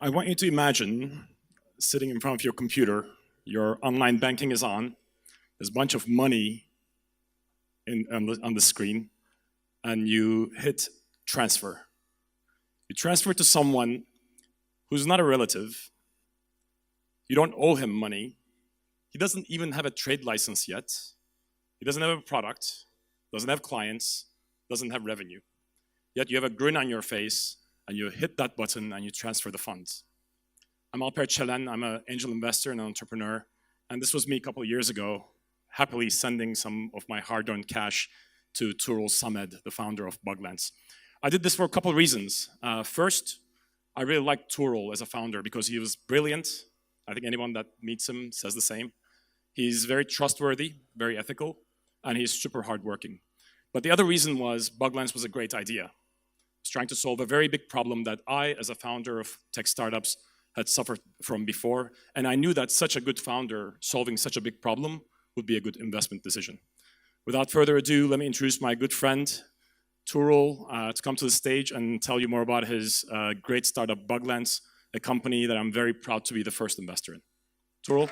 I want you to imagine sitting in front of your computer, your online banking is on, there's a bunch of money on the screen, and you hit transfer. You transfer to someone who's not a relative. You don't owe him money. He doesn't even have a trade license yet. He doesn't have a product, doesn't have clients, doesn't have revenue. Yet you have a grin on your face, and you hit that button and you transfer the funds. I'm Alper Çelen. I'm an angel investor and an entrepreneur. And this was me a couple of years ago, happily sending some of my hard-earned cash to Tuğrul Samed, the founder of Buglance. I did this for a couple of reasons. First, I really liked Tuğrul as a founder because he was brilliant. I think anyone that meets him says the same. He's very trustworthy, very ethical, and he's super hardworking. But the other reason was Buglance was a great idea. It's trying to solve a very big problem that I, as a founder of tech startups, had suffered from before. And I knew that such a good founder solving such a big problem would be a good investment decision. Without further ado, let me introduce my good friend, Tuğrul, to come to the stage and tell you more about his great startup, Buglance, a company that I'm very proud to be the first investor in. Tuğrul.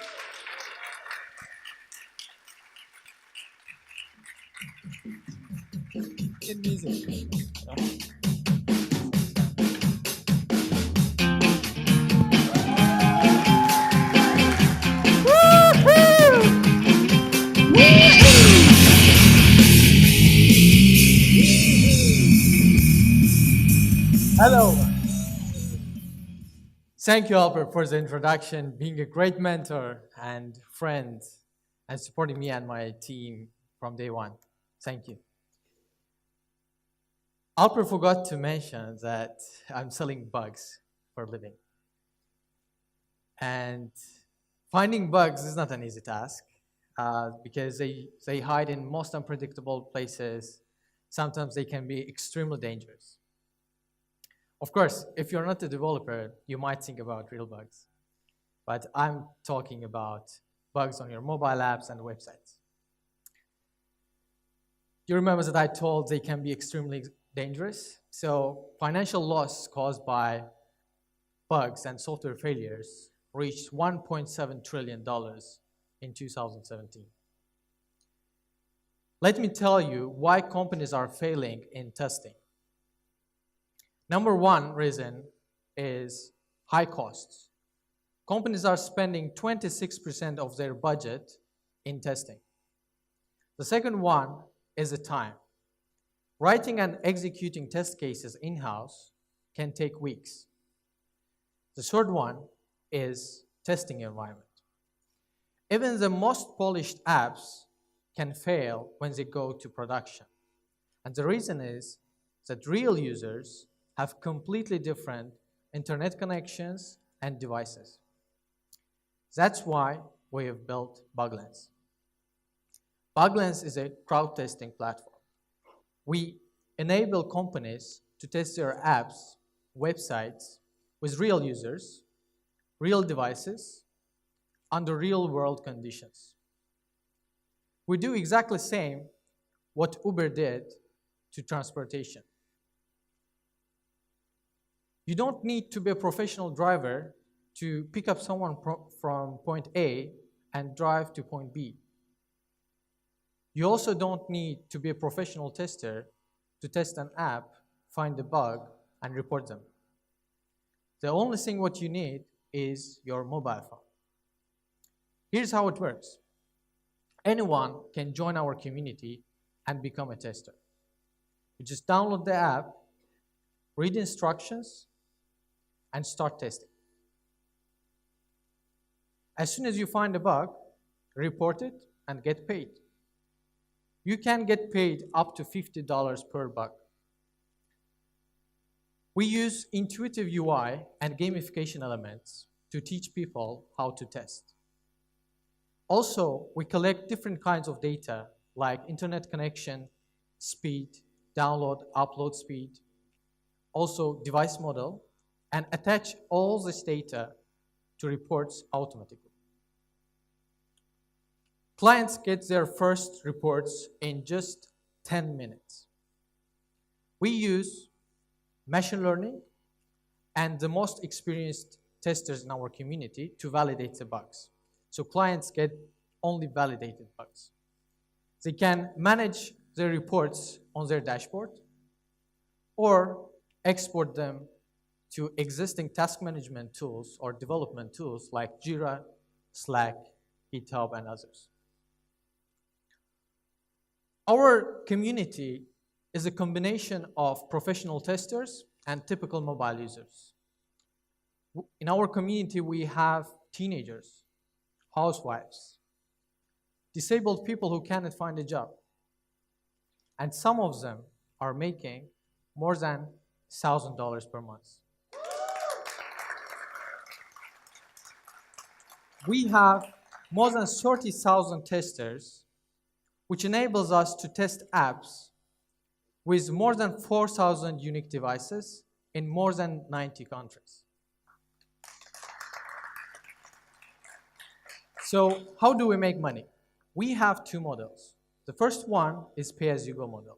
Hello. Thank you, Albert, for the introduction, being a great mentor and friend, and supporting me and my team from day one. Thank you. Albert forgot to mention that I'm selling bugs for a living. And finding bugs is not an easy task because they hide in most unpredictable places. Sometimes they can be extremely dangerous. Of course, if you're not a developer, you might think about real bugs. But I'm talking about bugs on your mobile apps and websites. You remember that I told they can be extremely dangerous? So financial loss caused by bugs and software failures reached $1.7 trillion in 2017. Let me tell you why companies are failing in testing. Number one reason is high costs. Companies are spending 26% of their budget in testing. The second one is the time. Writing and executing test cases in-house can take weeks. The third one is testing environment. Even the most polished apps can fail when they go to production. And the reason is that real users have completely different internet connections and devices. That's why we have built Buglance. Buglance is a crowd testing platform. We enable companies to test their apps, websites with real users, real devices, under real-world conditions. We do exactly the same what Uber did to transportation. You don't need to be a professional driver to pick up someone from point A and drive to point B. You also don't need to be a professional tester to test an app, find a bug, and report them. The only thing what you need is your mobile phone. Here's how it works. Anyone can join our community and become a tester. You just download the app, read instructions, and start testing. As soon as you find a bug, report it and get paid. You can get paid up to $50 per bug. We use intuitive UI and gamification elements to teach people how to test. Also, we collect different kinds of data like internet connection, speed, download, upload speed, also device model, and attach all this data to reports automatically. Clients get their first reports in just 10 minutes. We use machine learning and the most experienced testers in our community to validate the bugs. So clients get only validated bugs. They can manage their reports on their dashboard or export them to existing task management tools or development tools like Jira, Slack, GitHub, and others. Our community is a combination of professional testers and typical mobile users. In our community, we have teenagers, housewives, disabled people who cannot find a job, and some of them are making more than $1,000 per month. We have more than 30,000 testers, which enables us to test apps with more than 4,000 unique devices in more than 90 countries. So how do we make money? We have two models. The first one is pay-as-you-go model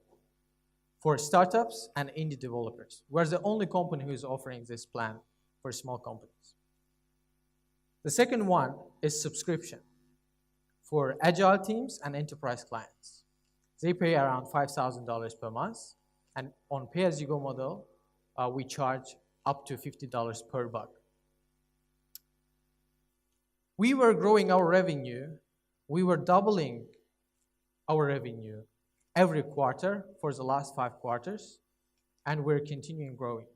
for startups and indie developers. We're the only company who is offering this plan for small companies. The second one is subscription for agile teams and enterprise clients. They pay around $5,000 per month, and on pay-as-you-go model, we charge up to $50 per bug. We were growing our revenue. We were doubling our revenue every quarter for the last 5 quarters, and we're continuing growing.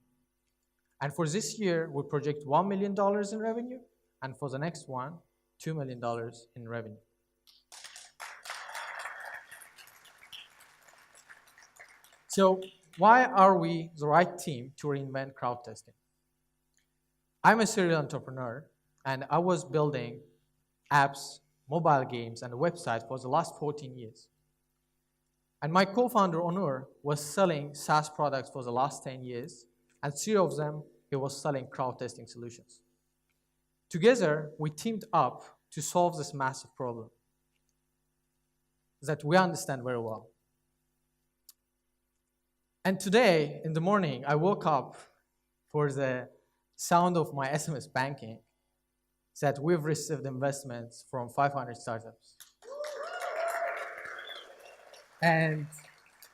And for this year, we project $1 million in revenue, and for the next one, $2 million in revenue. So why are we the right team to reinvent crowd testing? I'm a serial entrepreneur, and I was building apps, mobile games, and a website for the last 14 years. And my co-founder, Onur, was selling SaaS products for the last 10 years, and 3 of them, he was selling crowd testing solutions. Together, we teamed up to solve this massive problem that we understand very well. And today, in the morning, I woke up for the sound of my SMS banking that we've received investments from 500 startups. And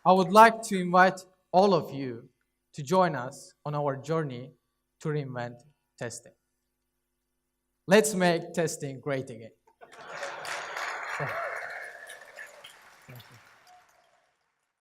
I would like to invite all of you to join us on our journey to reinvent testing. Let's make testing great again.